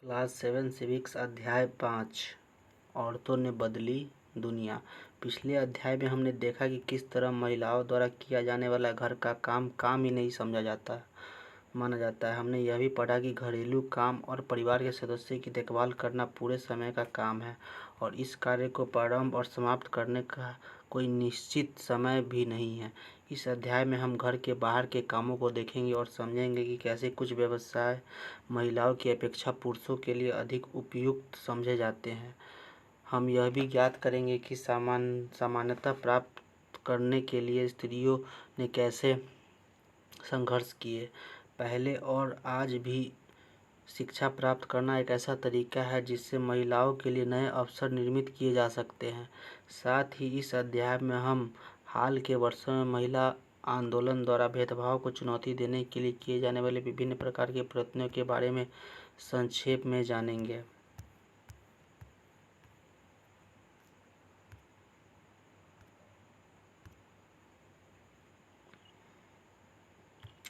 Class 7 civics अध्याय 5 औरतों ने बदली दुनिया। पिछले अध्याय में हमने देखा कि किस तरह महिलाओं द्वारा किया जाने वाला घर का काम काम ही नहीं माना जाता है। हमने यह भी पढ़ा कि घरेलू काम और परिवार के सदस्यों की देखभाल करना पूरे समय का काम है और इस कार्य को प्रारंभ और समाप्त करने का कोई निश्चित समय भी नहीं है। इस अध्याय में हम घर के बाहर के कामों को देखेंगे और समझेंगे कि कैसे कुछ व्यवसाय महिलाओं की अपेक्षा पुरुषों के लिए अधिक उपयुक्त समझे जाते हैं। हम यह भी ज्ञात करेंगे कि समानता प्राप्त करने के लिए स्त्रियों ने कैसे संघर्ष किए। पहले और आज भी शिक्षा प्राप्त करना एक ऐसा तरीका है जिससे महिलाओं के लिए नए अवसर निर्मित किए जा सकते हैं। साथ ही इस अध्याय में हम हाल के वर्षों में महिला आंदोलन द्वारा भेदभाव को चुनौती देने के लिए किए जाने वाले विभिन्न प्रकार के प्रयत्नों के बारे में संक्षेप में जानेंगे।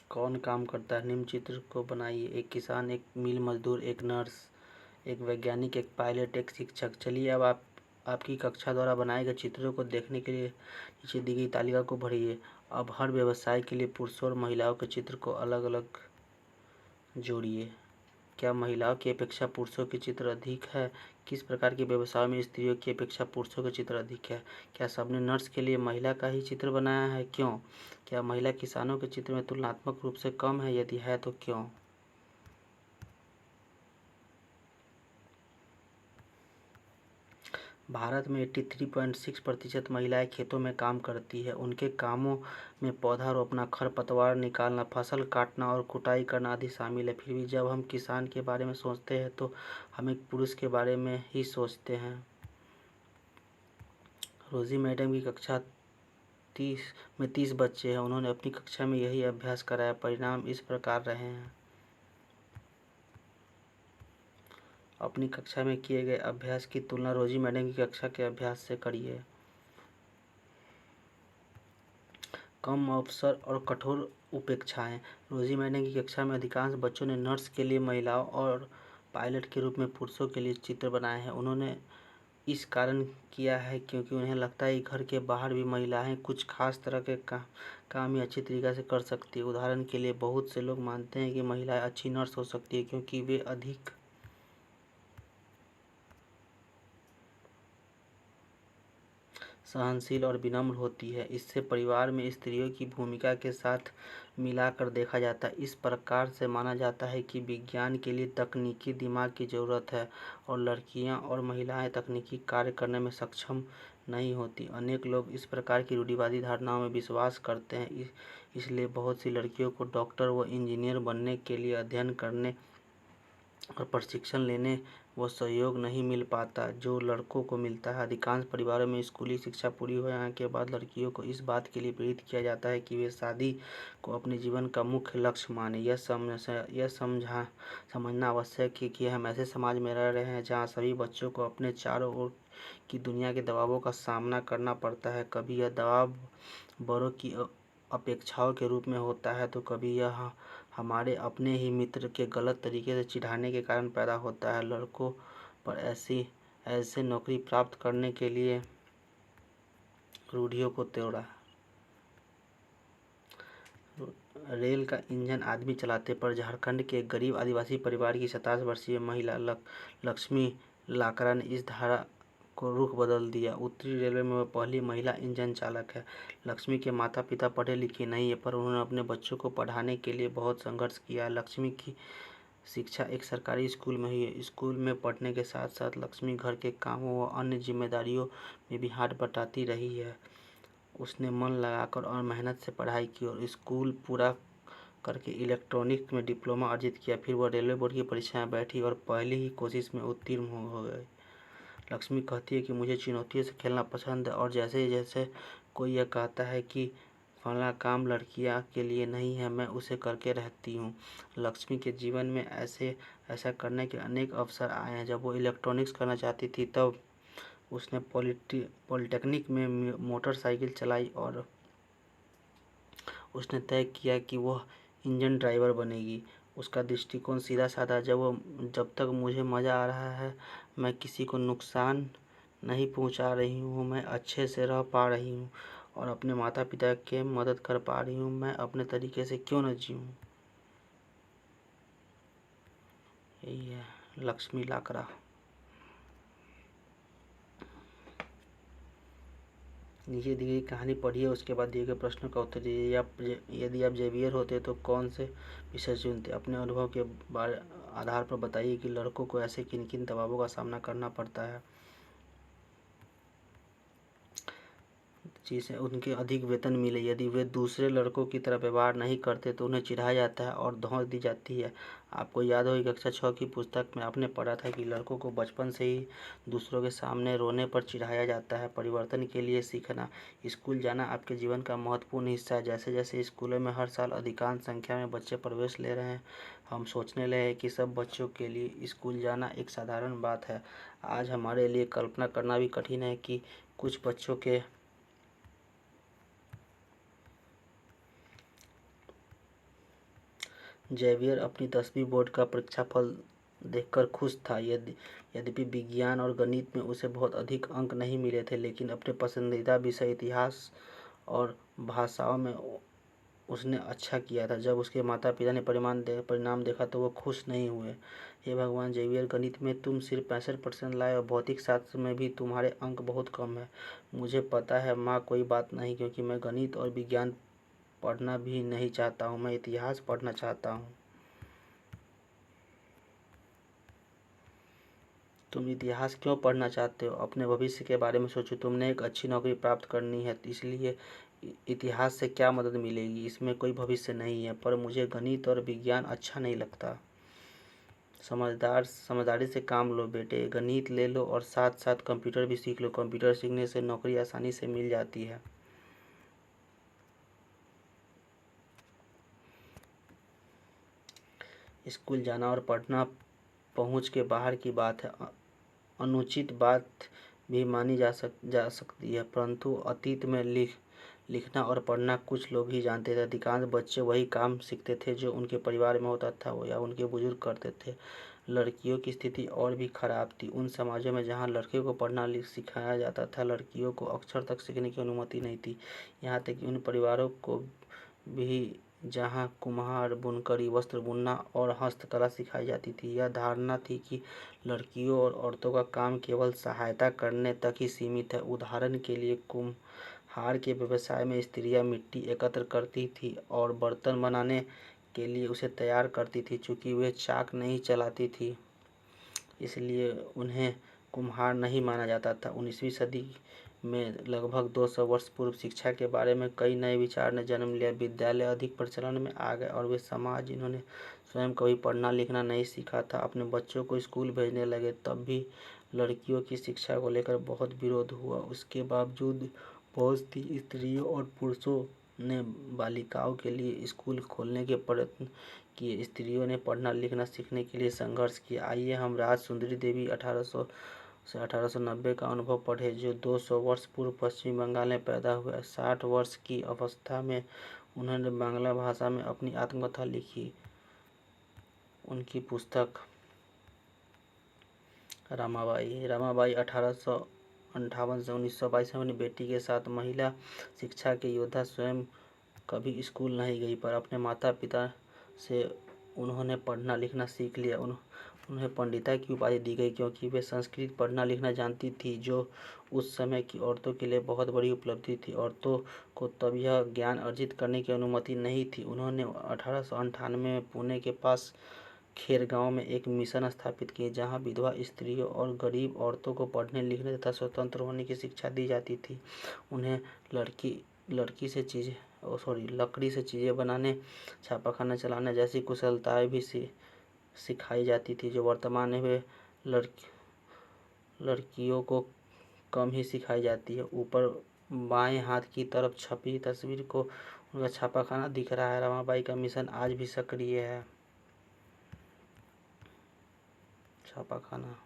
कौन काम करता है? निम्न चित्र को बनाइए। एक किसान, एक मिल मजदूर, एक नर्स, एक वैज्ञानिक, एक पायलट, एक शिक्षक। चलिए अब आपकी कक्षा द्वारा बनाए गए चित्रों को देखने के लिए नीचे दी गई तालिका को भरिए। अब हर व्यवसाय के लिए पुरुषों और महिलाओं के चित्र को अलग अलग जोड़िए। क्या महिलाओं की अपेक्षा पुरुषों के चित्र अधिक है? किस प्रकार के व्यवसायों में स्त्रियों की अपेक्षा पुरुषों के चित्र अधिक है? क्या सबने नर्स के लिए महिला का ही चित्र बनाया है? क्यों? क्या महिला किसानों के चित्र में तुलनात्मक रूप से कम है? यदि है तो क्यों? भारत में 83.6% महिलाएं खेतों में काम करती है। उनके कामों में पौधा रोपना, खरपतवार निकालना, फसल काटना और कुटाई करना आदि शामिल है। फिर भी जब हम किसान के बारे में सोचते हैं तो हम एक पुरुष के बारे में ही सोचते हैं। रोजी मैडम की कक्षा 30 बच्चे हैं। उन्होंने अपनी कक्षा में यही अभ्यास कराया। परिणाम इस प्रकार रहे हैं। अपनी कक्षा में किए गए अभ्यास की तुलना रोजी मैडम की कक्षा के अभ्यास से करिए। कम अवसर और कठोर उपेक्षाएं। रोजी मैडम की कक्षा में अधिकांश बच्चों ने नर्स के लिए महिलाओं और पायलट के रूप में पुरुषों के लिए चित्र बनाए हैं। उन्होंने इस कारण किया है क्योंकि उन्हें लगता है कि घर के बाहर भी महिलाएं कुछ खास तरह के काम ही अच्छी तरीके से कर सकती है। उदाहरण के लिए बहुत से लोग मानते हैं कि महिलाएं अच्छी नर्स हो सकती है क्योंकि वे अधिक सहनशील और विनम्र होती है। इससे परिवार में स्त्रियों की भूमिका के साथ मिलाकर देखा जाता है। इस प्रकार से माना जाता है कि विज्ञान के लिए तकनीकी दिमाग की ज़रूरत है और लड़कियां और महिलाएं तकनीकी कार्य करने में सक्षम नहीं होती। अनेक लोग इस प्रकार की रूढ़िवादी धारणाओं में विश्वास करते हैं। इसलिए बहुत सी लड़कियों को डॉक्टर व इंजीनियर बनने के लिए अध्ययन करने और प्रशिक्षण लेने वो सहयोग नहीं मिल पाता जो लड़कों को मिलता है। अधिकांश परिवारों में स्कूली शिक्षा पूरी हो जाने के बाद लड़कियों को इस बात के लिए प्रेरित किया जाता है कि वे शादी को अपने जीवन का मुख्य लक्ष्य माने। यह समझना आवश्यक है कि हम ऐसे समाज में रह रहे हैं जहाँ सभी बच्चों को अपने चारों ओर की दुनिया के दबावों का सामना करना पड़ता है। कभी यह दबाव बड़ों की अपेक्षाओं के रूप में होता है तो कभी यह हमारे अपने ही मित्र के गलत तरीके से चिढ़ाने के कारण पैदा होता है। लड़कों पर ऐसे नौकरी प्राप्त करने के लिए रूढ़ियों को तोड़ा। रेल का इंजन आदमी चलाते पर झारखंड के एक गरीब आदिवासी परिवार की 27 वर्षीय महिला लक्ष्मी लाकरा ने इस धारा को रुख बदल दिया। उत्तरी रेलवे में वह पहली महिला इंजन चालक है। लक्ष्मी के माता पिता पढ़े लिखे नहीं है पर उन्होंने अपने बच्चों को पढ़ाने के लिए बहुत संघर्ष किया। लक्ष्मी की शिक्षा एक सरकारी स्कूल में हुई है। स्कूल में पढ़ने के साथ साथ लक्ष्मी घर के कामों व अन्य जिम्मेदारियों में भी हाथ बटाती रही है। उसने मन लगाकर और मेहनत से पढ़ाई की और स्कूल पूरा करके इलेक्ट्रॉनिक्स में डिप्लोमा अर्जित किया। फिर वह रेलवे बोर्ड की परीक्षा में बैठी और पहली ही कोशिश में उत्तीर्ण हो गई। लक्ष्मी कहती है कि मुझे चुनौतियों से खेलना पसंद है और जैसे जैसे कोई यह कहता है कि फलाना काम लड़कियां के लिए नहीं है मैं उसे करके रहती हूँ। लक्ष्मी के जीवन में ऐसा करने के अनेक अवसर आए हैं। जब वो इलेक्ट्रॉनिक्स करना चाहती थी तब उसने पॉलिटेक्निक में मोटरसाइकिल चलाई और उसने तय किया कि वह इंजन ड्राइवर बनेगी। उसका दृष्टिकोण सीधा साधा, जब तक मुझे मज़ा आ रहा है, मैं किसी को नुकसान नहीं पहुंचा रही हूँ, मैं अच्छे से रह पा रही हूँ और अपने माता पिता के मदद कर पा रही हूँ, मैं अपने तरीके से क्यों न जीऊँ। यही है लक्ष्मी लाकड़ा। नीचे दी गई कहानी पढ़िए, उसके बाद दिए गए प्रश्नों का उत्तर दीजिए। यदि आप जेवियर होते तो कौन से विषय चुनते। अपने अनुभव के आधार पर बताइए कि लड़कों को ऐसे किन किन दबावों का सामना करना पड़ता है। चीज़ें उनके अधिक वेतन मिले। यदि वे दूसरे लड़कों की तरह व्यवहार नहीं करते तो उन्हें चिढ़ाया जाता है और धौंस दी जाती है। आपको याद होगी कक्षा 6 की पुस्तक में आपने पढ़ा था कि लड़कों को बचपन से ही दूसरों के सामने रोने पर चिढ़ाया जाता है। परिवर्तन के लिए सीखना। स्कूल जाना आपके जीवन का महत्वपूर्ण हिस्सा है। जैसे जैसे स्कूलों में हर साल अधिकांश संख्या में बच्चे प्रवेश ले रहे हैं, हम सोचने लगे हैं कि सब बच्चों के लिए स्कूल जाना एक साधारण बात है। आज हमारे लिए कल्पना करना भी कठिन है कि कुछ बच्चों के जेवियर अपनी 10वीं बोर्ड का परीक्षाफल देखकर खुश था। यद्यपि विज्ञान और गणित में उसे बहुत अधिक अंक नहीं मिले थे, लेकिन अपने पसंदीदा विषय इतिहास और भाषाओं में उसने अच्छा किया था। जब उसके माता पिता ने परिणाम देखा तो वो खुश नहीं हुए। हे भगवान जेवियर, गणित में तुम सिर्फ 65% लाए और भौतिक शास्त्र में भी तुम्हारे अंक बहुत कम है। मुझे पता है माँ, कोई बात नहीं, क्योंकि मैं गणित और विज्ञान पढ़ना भी नहीं चाहता हूँ, मैं इतिहास पढ़ना चाहता हूँ। तुम इतिहास क्यों पढ़ना चाहते हो? अपने भविष्य के बारे में सोचो। तुमने एक अच्छी नौकरी प्राप्त करनी है, इसलिए इतिहास से क्या मदद मिलेगी? इसमें कोई भविष्य नहीं है। पर मुझे गणित और विज्ञान अच्छा नहीं लगता। समझदारी से काम लो बेटे, गणित ले लो और साथ साथ कंप्यूटर भी सीख लो। कंप्यूटर सीखने से नौकरी आसानी से मिल जाती है। स्कूल जाना और पढ़ना पहुंच के बाहर की बात है। अनुचित बात भी मानी जा सकती है, परंतु अतीत में लिखना और पढ़ना कुछ लोग ही जानते थे। अधिकांश बच्चे वही काम सीखते थे जो उनके परिवार में होता था या उनके बुजुर्ग करते थे। लड़कियों की स्थिति और भी खराब थी। उन समाजों में जहाँ लड़कियों को पढ़ना सिखाया जाता था, लड़कियों को अक्षर तक सीखने की अनुमति नहीं थी। यहाँ तक कि उन परिवारों को भी जहाँ कुम्हार, बुनकरी, वस्त्र बुनना और हस्तकला सिखाई जाती थी, यह धारणा थी कि लड़कियों और औरतों का काम केवल सहायता करने तक ही सीमित है। उदाहरण के लिए कुम्हार के व्यवसाय में स्त्रियां मिट्टी एकत्र करती थी और बर्तन बनाने के लिए उसे तैयार करती थी। चूँकि वे चाक नहीं चलाती थी, इसलिए उन्हें कुम्हार नहीं माना जाता था। 19वीं सदी में लगभग 200 वर्ष पूर्व शिक्षा के बारे में कई नए विचार ने जन्म लिया। विद्यालय अधिक प्रचलन में आ गए और वे समाज जिन्होंने स्वयं कभी पढ़ना लिखना नहीं सीखा था, अपने बच्चों को स्कूल भेजने लगे। तब भी लड़कियों की शिक्षा को लेकर बहुत विरोध हुआ। उसके बावजूद बहुत सी स्त्रियों और पुरुषों ने बालिकाओं के लिए स्कूल खोलने के प्रयत्न किए। स्त्रियों ने पढ़ना लिखना सीखने के लिए संघर्ष किया। आइए हम राज सुंदरी देवी 1800 से 1890 का अनुभव पढ़े, जो 200 वर्ष पूर्व पश्चिम बंगाल में पैदा हुए। 60 वर्ष की अवस्था में उन्होंने बांग्ला भाषा में अपनी आत्मकथा लिखी। उनकी पुस्तक रामाबाई 1858 से 1922 में अपनी बेटी के साथ महिला शिक्षा के योद्धा स्वयं कभी स्कूल नहीं गई, पर अपने माता पिता से उन्होंने पढ़ना लिखना सीख लिया। उन्हें पंडिता की उपाधि दी गई क्योंकि वे संस्कृत पढ़ना लिखना जानती थी, जो उस समय की औरतों के लिए बहुत बड़ी उपलब्धि थी। औरतों को तब यह ज्ञान अर्जित करने की अनुमति नहीं थी। उन्होंने 1898 में पुणे के पास खेर गांव में एक मिशन स्थापित किए, जहां विधवा स्त्रियों और गरीब औरतों को पढ़ने लिखने तथा स्वतंत्र होने की शिक्षा दी जाती थी। उन्हें लकड़ी से चीज़ें बनाने, छापाखाना चलाने जैसी कुशलताएं भी सिखाई जाती थी, जो वर्तमान में वे लड़कियों को कम ही सिखाई जाती है। ऊपर बाएं हाथ की तरफ छपी तस्वीर को उनका छापाखाना दिख रहा है। रमाबाई का मिशन आज भी सक्रिय है। छापाखाना।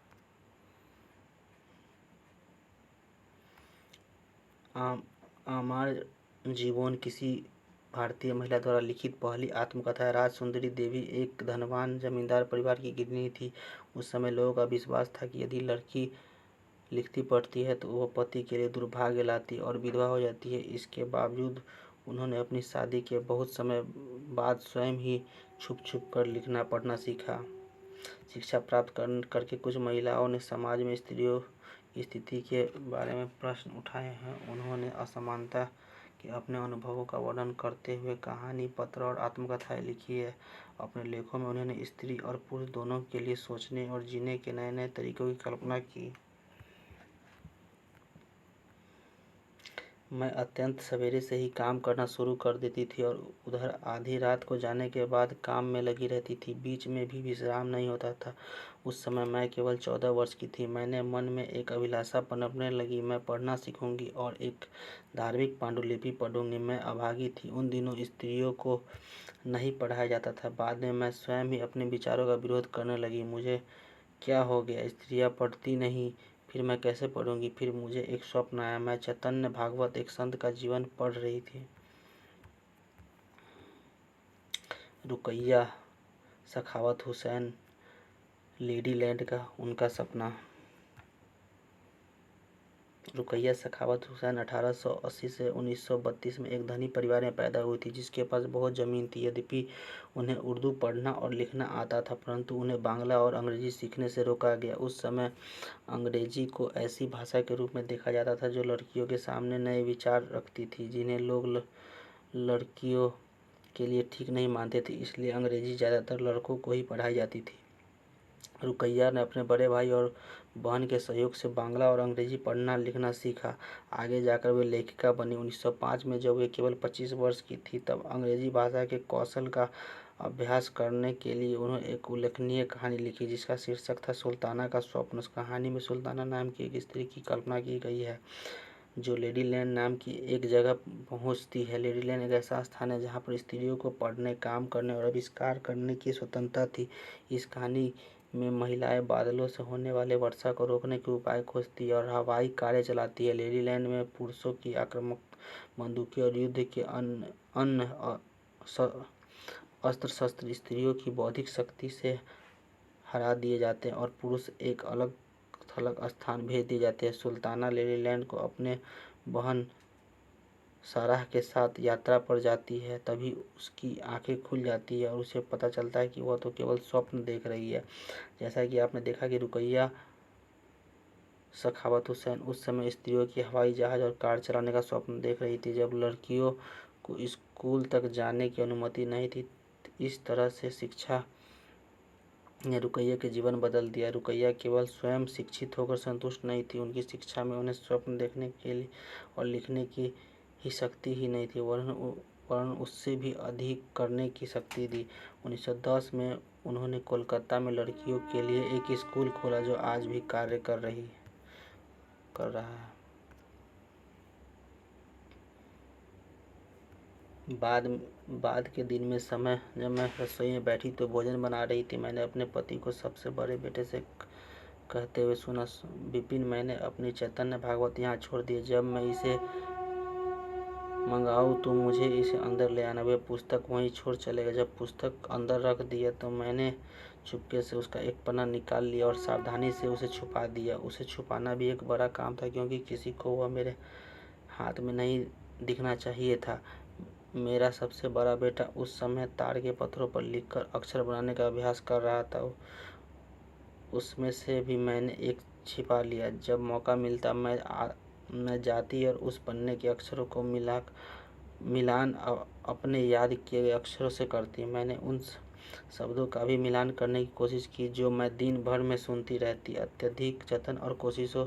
আমার জীবন किसी भारतीय महिला द्वारा लिखित पहली आत्मकथा है। राजसुंदरी देवी एक धनवान जमींदार परिवार की गृहिणी थी। उस समय लोगों का विश्वास था कि यदि लड़की लिखती पढ़ती है तो वह पति के लिए दुर्भाग्य लाती और विधवा हो जाती है। इसके बावजूद उन्होंने अपनी शादी के बहुत समय बाद स्वयं ही छुप छुप कर लिखना पढ़ना सीखा। शिक्षा प्राप्त करके कुछ महिलाओं ने समाज में स्त्रियों की स्थिति के बारे में प्रश्न उठाए हैं। उन्होंने असमानता के अपने अनुभवों का वर्णन करते हुए कहानी, पत्र और आत्मकथाएं लिखी है। अपने लेखों में उन्होंने स्त्री और पुरुष दोनों के लिए सोचने और जीने के नए नए तरीकों की कल्पना की। मैं अत्यंत सवेरे से ही काम करना शुरू कर देती थी और उधर आधी रात को जाने के बाद काम में लगी रहती थी। बीच में भी विश्राम नहीं होता था। उस समय मैं केवल 14 वर्ष की थी। मैंने मन में एक अभिलाषा पनपने लगी, मैं पढ़ना सीखूंगी और एक धार्मिक पांडुलिपि पढ़ूंगी। मैं अभागी थी। उन दिनों स्त्रियों को नहीं पढ़ाया जाता था। बाद में मैं स्वयं ही अपने विचारों का विरोध करने लगी। मुझे क्या हो गया, स्त्रियां पढ़ती नहीं, फिर मैं कैसे पढ़ूंगी। फिर मुझे एक स्वप्न आया। मैं चैतन्य भागवत, एक संत का जीवन पढ़ रही थी। रुकैया सखावत हुसैन, लेडी लैंड का उनका सपना। रुकैया सखावत हुसैन 1880 से 1932 में एक धनी परिवार में पैदा हुई थी जिसके पास बहुत ज़मीन थी। यद्यपि उन्हें उर्दू पढ़ना और लिखना आता था, परंतु उन्हें बांग्ला और अंग्रेजी सीखने से रोका गया। उस समय अंग्रेजी को ऐसी भाषा के रूप में देखा जाता था जो लड़कियों के सामने नए विचार रखती थी, जिन्हें लोग लड़कियों के लिए ठीक नहीं मानते थे। इसलिए अंग्रेजी ज़्यादातर लड़कों को ही पढ़ाई जाती थी। रुकैया ने अपने बड़े भाई और बहन के सहयोग से बांग्ला और अंग्रेजी पढ़ना लिखना सीखा। आगे जाकर वे लेखिका बनी। 1905 में जब वे केवल 25 वर्ष की थी तब अंग्रेजी भाषा के कौशल का अभ्यास करने के लिए उन्होंने एक उल्लेखनीय कहानी लिखी जिसका शीर्षक था सुल्ताना का स्वप्न। उस कहानी में सुल्ताना नाम की एक स्त्री की कल्पना की गई है जो लेडी लैंड नाम की एक जगह पहुंचती है। लेडी लैंड एक ऐसा स्थान है जहां पर स्त्रियों को पढ़ने, काम करने और आविष्कार करने की स्वतंत्रता थी। इस कहानी में महिलाएं बादलों से होने वाले वर्षा को रोकने के उपाय खोजती है और हवाई कारें चलाती है। लेडी लैंड में पुरुषों की आक्रामक बंदूकें और युद्ध के अन्य अस्त्र शस्त्र स्त्रियों की बौद्धिक शक्ति से हरा दिए जाते हैं और पुरुष एक अलग थलग स्थान भेज दिए जाते हैं। सुल्ताना लेडी लैंड को अपने बहन साराह के साथ यात्रा पर जाती है। तभी उसकी आंखें खुल जाती है और उसे पता चलता है कि वह तो केवल स्वप्न देख रही है। जैसा कि आपने देखा कि रुकैया सखावत हुसैन उस समय स्त्रियों की हवाई जहाज और कार चलाने का स्वप्न देख रही थी जब लड़कियों को स्कूल तक जाने की अनुमति नहीं थी। इस तरह से शिक्षा ने रुकैया के जीवन बदल दिया। रुकैया केवल स्वयं शिक्षित होकर संतुष्ट नहीं थी, उनकी शिक्षा में उन्हें स्वप्न देखने के लिए और लिखने की ही शक्ति ही नहीं थी, वरन उससे भी अधिक करने की शक्ति दी। 1910 में उन्होंने कोलकाता में लड़कियों के लिए एक स्कूल खोला जो आज भी कार्य कर रहा है। बाद के दिन में समय जब मैं रसोई में बैठी तो भोजन बना रही थी, मैंने अपने पति को सबसे बड़े बेटे से कहते हुए सुना, विपिन, मैंने अपनी चैतन्य भागवत यहाँ छोड़ दी। जब मैं इसे मंगाऊँ तो मुझे इसे अंदर ले आना। वे पुस्तक वहीं छोड़ चले गए। जब पुस्तक अंदर रख दिया तो मैंने चुपके से उसका एक पन्ना निकाल लिया और सावधानी से उसे छुपा दिया। उसे छुपाना भी एक बड़ा काम था क्योंकि किसी को वह मेरे हाथ में नहीं दिखना चाहिए था। मेरा सबसे बड़ा बेटा उस समय ताड़ के पत्थरों पर लिखकर अक्षर बनाने का अभ्यास कर रहा था। उसमें से भी मैंने एक छिपा लिया। जब मौका मिलता मैं जाती और उस पन्ने के अक्षरों को मिलान अपने याद किए गए अक्षरों से करती। मैंने उन शब्दों का भी मिलान करने की कोशिश की जो मैं दिन भर में सुनती रहती। अत्यधिक जतन और कोशिशों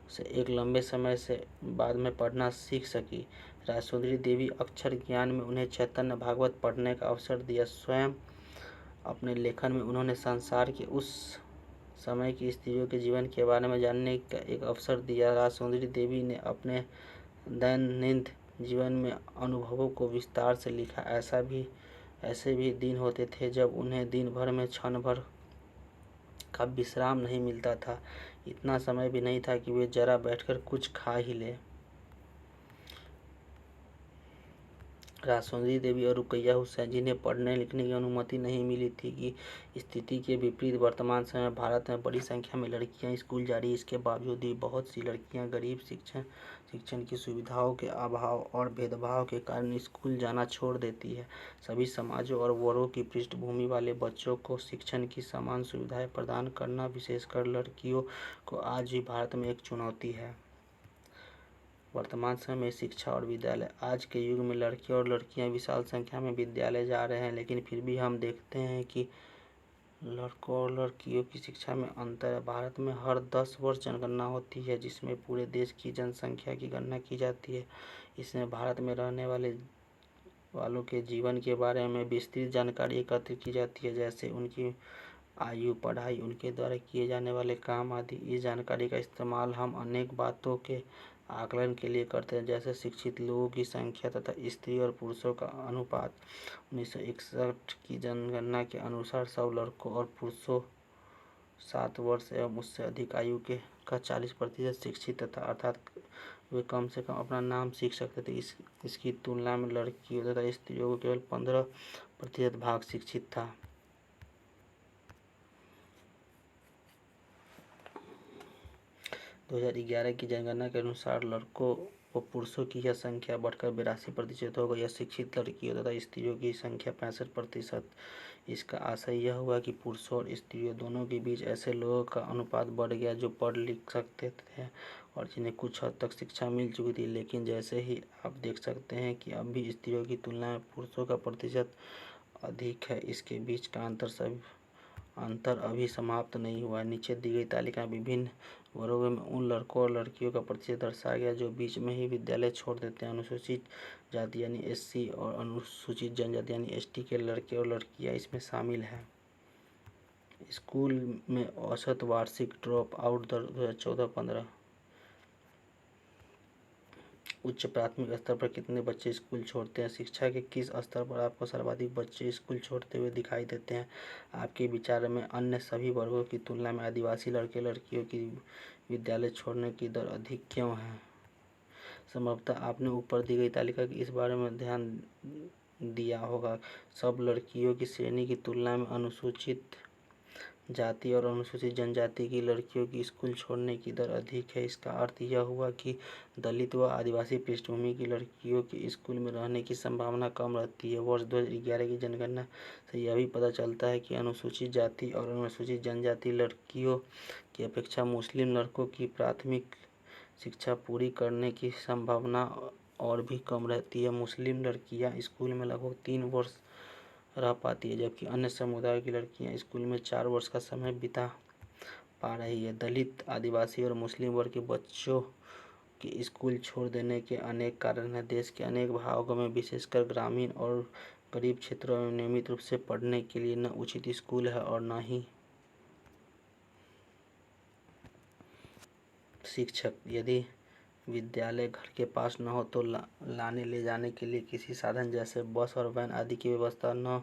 से एक लंबे समय से बाद में पढ़ना सीख सकी। राजसुंदरी देवी अक्षर ज्ञान में उन्हें चैतन्य भागवत पढ़ने का अवसर दिया। स्वयं अपने लेखन में उन्होंने संसार के उस समय की स्त्रियों के जीवन के बारे में जानने का एक अवसर दिया। राजसुंदरी देवी ने अपने दैनंदिन जीवन में अनुभवों को विस्तार से लिखा। ऐसे भी दिन होते थे जब उन्हें दिन भर में क्षण भर का विश्राम नहीं मिलता था। इतना समय भी नहीं था कि वे जरा बैठकर कुछ खा ही ले। राजसुंदरी देवी और रुकैया हुसैन, जिन्हें पढ़ने लिखने की अनुमति नहीं मिली थी, की स्थिति के विपरीत वर्तमान समय में भारत में बड़ी संख्या में लड़कियां स्कूल जा रही हैं। इसके बावजूद भी बहुत सी लड़कियां गरीब शिक्षण की सुविधाओं के अभाव और भेदभाव के कारण स्कूल जाना छोड़ देती है। सभी समाजों और वर्गों की पृष्ठभूमि वाले बच्चों को शिक्षण की समान सुविधाएं प्रदान करना, विशेषकर लड़कियों को, आज भी भारत में एक चुनौती है। वर्तमान समय में शिक्षा और विद्यालय। आज के युग में लड़के और लड़कियां विशाल संख्या में विद्यालय जा रहे हैं, लेकिन फिर भी हम देखते हैं कि लड़कों और लड़कियों की शिक्षा में अंतर है। भारत में हर 10 वर्ष जनगणना होती है, जिसमें पूरे देश की जनसंख्या की गणना की जाती है। इसमें भारत में रहने वालों के जीवन के बारे में विस्तृत जानकारी एकत्रित की जाती है, जैसे उनकी आयु, पढ़ाई, उनके द्वारा किए जाने वाले काम आदि। इस जानकारी का इस्तेमाल हम अनेक बातों के आकलन के लिए करते हैं, जैसे शिक्षित लोगों की संख्या तथा स्त्री और पुरुषों का अनुपात। 1961 की जनगणना के अनुसार सब लड़कों और पुरुषों 7 वर्ष एवं उससे अधिक आयु के का 40% शिक्षित तथा, अर्थात वे कम से कम अपना नाम सीख सकते थे। इसकी तुलना में लड़कियों तथा स्त्रियों को केवल 15% भाग शिक्षित था। 2011 की जनगणना के अनुसार लड़कों व पुरुषों की यह संख्या बढ़कर 82% हो गई। शिक्षित लड़कियों तथा स्त्रियों की संख्या 65%। इसका आशय यह हुआ कि पुरुषों और स्त्रियों दोनों के बीच ऐसे लोगों का अनुपात बढ़ गया जो पढ़ लिख सकते थे और जिन्हें कुछ हद तक शिक्षा मिल चुकी थी। लेकिन जैसे ही आप देख सकते हैं कि अब भी स्त्रियों की तुलना में पुरुषों का प्रतिशत अधिक है। इसके बीच का अंतर अभी समाप्त नहीं हुआ है। नीचे दी गई तालिका में विभिन्न वर्गों में उन लड़कों और लड़कियों का प्रतिशत दर्शाया गया जो बीच में ही विद्यालय छोड़ देते हैं। अनुसूचित जाति यानी एससी और अनुसूचित जनजाति यानी एसटी के लड़के और लड़कियां इसमें शामिल हैं। स्कूल में औसत वार्षिक ड्रॉप आउट दर 2014-15। उच्च प्राथमिक स्तर पर कितने बच्चे स्कूल छोड़ते हैं? शिक्षा के किस स्तर पर आपको सर्वाधिक बच्चे स्कूल छोड़ते हुए दिखाई देते हैं? आपके विचार में अन्य सभी वर्गों की तुलना में आदिवासी लड़के लड़कियों की विद्यालय छोड़ने की दर अधिक क्यों है? संभवतः आपने ऊपर दी गई तालिका की इस बारे में ध्यान दिया होगा। सब लड़कियों की श्रेणी की तुलना में अनुसूचित जाति और अनुसूचित जनजाति की लड़कियों की स्कूल छोड़ने की दर अधिक है। इसका अर्थ यह हुआ कि दलित व आदिवासी पृष्ठभूमि की लड़कियों की स्कूल में रहने की संभावना कम रहती है। वर्ष 2011 की जनगणना से यह भी पता चलता है कि अनुसूचित जाति और अनुसूचित जनजाति लड़कियों की अपेक्षा मुस्लिम लड़कों की प्राथमिक शिक्षा पूरी करने की संभावना और भी कम रहती है। मुस्लिम लड़कियां स्कूल में लगभग 3 वर्ष रह पाती है, जबकि अन्य समुदायों की लड़कियां स्कूल में 4 वर्ष का समय बिता पा रही है। दलित, आदिवासी और मुस्लिम वर्ग के बच्चों के स्कूल छोड़ देने के अनेक कारण हैं। देश के अनेक भागों में, विशेषकर ग्रामीण और गरीब क्षेत्रों में, नियमित रूप से पढ़ने के लिए न उचित स्कूल है और न ही शिक्षक। यदि विद्यालय घर के पास न हो तो लाने ले जाने के लिए किसी साधन जैसे बस और वैन आदि की व्यवस्था न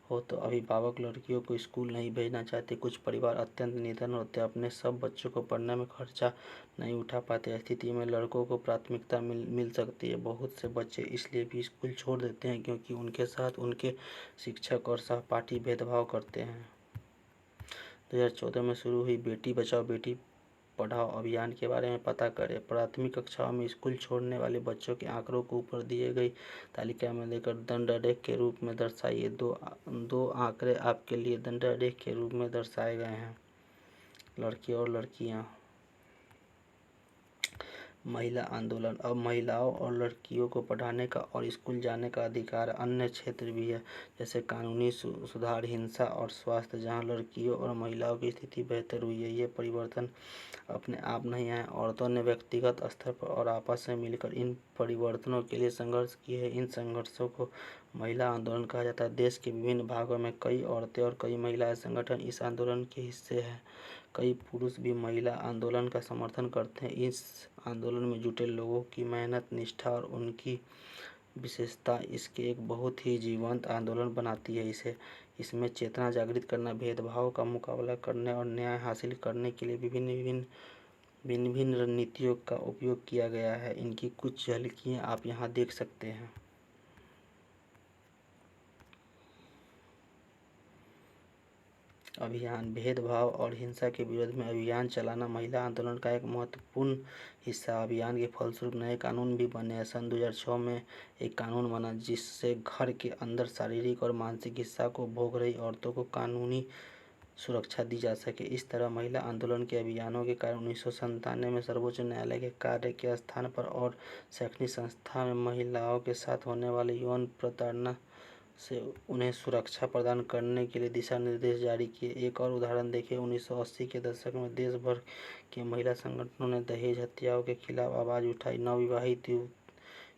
हो तो अभिभावक लड़कियों को स्कूल नहीं भेजना चाहते। कुछ परिवार अत्यंत निर्धन होते हैं, अपने सब बच्चों को पढ़ने में खर्चा नहीं उठा पाते। स्थिति में लड़कों को प्राथमिकता मिल सकती है। बहुत से बच्चे इसलिए भी स्कूल छोड़ देते हैं क्योंकि उनके साथ उनके शिक्षक और सहपाठी भेदभाव करते हैं। 2014 में शुरू हुई बेटी बचाओ बेटी पढ़ाओ अभियान के बारे में पता करें। प्राथमिक कक्षाओं में स्कूल छोड़ने वाले बच्चों के आंकड़ों को ऊपर दिए गई तालिका में देकर दंडारेख के रूप में दर्शाइए। दो आंकड़े आपके लिए दंडारेख के रूप में दर्शाए गए हैं। लड़के और लड़कियां। महिला आंदोलन। अब महिलाओं और लड़कियों को पढ़ाने का और स्कूल जाने का अधिकार। अन्य क्षेत्र भी है, जैसे कानूनी सुधार, हिंसा और स्वास्थ्य, जहां लड़कियों और महिलाओं की स्थिति बेहतर हुई है। ये परिवर्तन अपने आप नहीं आए, औरतों ने व्यक्तिगत स्तर पर और आपस में मिलकर इन परिवर्तनों के लिए संघर्ष किए हैं। इन संघर्षों को महिला आंदोलन कहा जाता है। देश के विभिन्न भागों में कई औरतें और कई महिला संगठन इस आंदोलन के हिस्से हैं। कई पुरुष भी महिला आंदोलन का समर्थन करते हैं। इस आंदोलन में जुटे लोगों की मेहनत, निष्ठा और उनकी विशेषता इसके एक बहुत ही जीवंत आंदोलन बनाती है। इसमें चेतना जागृत करना, भेदभाव का मुकाबला करने और न्याय हासिल करने के लिए भिन्न रणनीतियों का उपयोग किया गया है। इनकी कुछ झलकियाँ आप यहाँ देख सकते हैं। अभियान भेदभाव और हिंसा के विरोध में अभियान चलाना महिला आंदोलन का एक महत्वपूर्ण हिस्सा। अभियान के फलस्वरूप नए कानून भी बने। सन 2006 में एक कानून बना जिससे घर के अंदर शारीरिक और मानसिक हिंसा को भोग रही औरतों को कानूनी सुरक्षा दी जा सके। इस तरह महिला आंदोलन के अभियानों के कारण 1997 में सर्वोच्च न्यायालय के कार्य के स्थान पर और शैक्षणिक संस्था में महिलाओं के साथ होने वाले यौन प्रताड़ना से उन्हें सुरक्षा प्रदान करने के लिए दिशा निर्देश जारी किए। एक और उदाहरण देखिए, 1980 के दशक में देश भर के महिला संगठनों ने दहेज हत्याओं के खिलाफ आवाज उठाई। नवविवाहित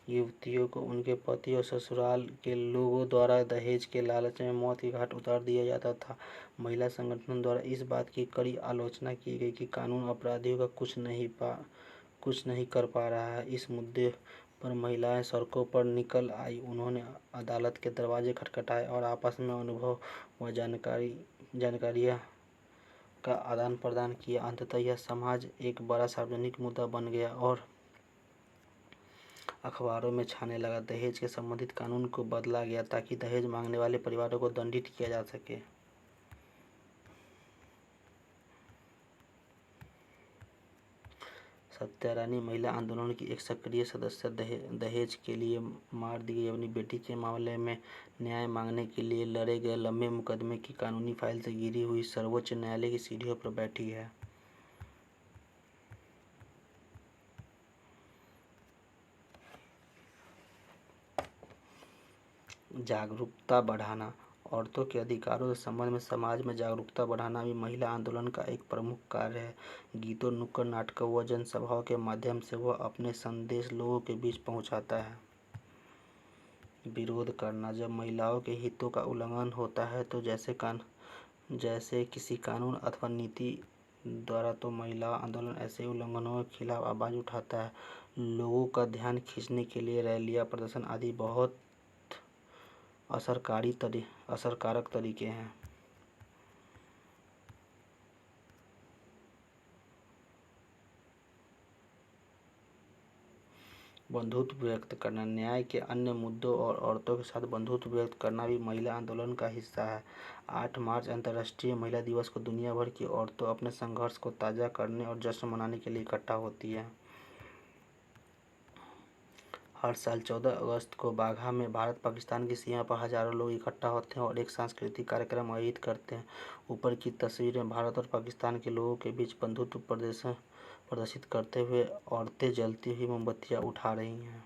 युवतियों को उनके पति और ससुराल के लोगों द्वारा दहेज के लालच में मौत के घाट उतार दिया जाता था। महिला संगठनों द्वारा इस बात की कड़ी आलोचना की गई कि कानून अपराधियों का कुछ नहीं कर पा रहा है। इस मुद्दे पर महिलाएं सड़कों पर निकल आई। उन्होंने अदालत के दरवाजे खटखटाए और आपस में अनुभव व जानकारियां का आदान प्रदान किया। अंततः यह समाज एक बड़ा सार्वजनिक मुद्दा बन गया और अखबारों में छाने लगा। दहेज के संबंधित कानून को बदला गया ताकि दहेज मांगने वाले परिवारों को दंडित किया जा सके। सत्या रानी महिला आंदोलन की एक सक्रिय सदस्य दहेज के लिए मार दी गई अपनी बेटी के मामले में न्याय मांगने के लिए लड़े गए लंबे मुकदमे की कानूनी फाइल से गिरी हुई सर्वोच्च न्यायालय की सीढ़ियों पर बैठी है। जागरूकता बढ़ाना। औरतों के अधिकारों के संबंध में समाज में जागरूकता बढ़ाना भी महिला आंदोलन का एक प्रमुख कार्य है। गीतों, नुक्कड़ नाटकों व जनसभाओं के माध्यम से वह अपने संदेश लोगों के बीच पहुंचाता है। विरोध करना। जब महिलाओं के हितों का उल्लंघन होता है तो जैसे किसी कानून अथवा नीति द्वारा, तो महिला आंदोलन ऐसे उल्लंघनों के खिलाफ आवाज उठाता है। लोगों का ध्यान खींचने के लिए रैलियां, प्रदर्शन आदि बहुत असरकारक तरीके हैं। बंधुत्व व्यक्त करना। न्याय के अन्य मुद्दों और औरतों के साथ बंधुत्व व्यक्त करना भी महिला आंदोलन का हिस्सा है। 8 मार्च अंतर्राष्ट्रीय महिला दिवस को दुनिया भर की औरतों अपने संघर्ष को ताज़ा करने और जश्न मनाने के लिए इकट्ठा होती हैं। हर साल 14 अगस्त को बाघा में भारत पाकिस्तान की सीमा पर हजारों लोग इकट्ठा होते हैं और एक सांस्कृतिक कार्यक्रम आयोजित करते हैं। ऊपर की तस्वीर में भारत और पाकिस्तान के लोगों के बीच बंधुत्व प्रदर्शित करते हुए औरतें जलती हुई मोमबत्तियां उठा रही हैं।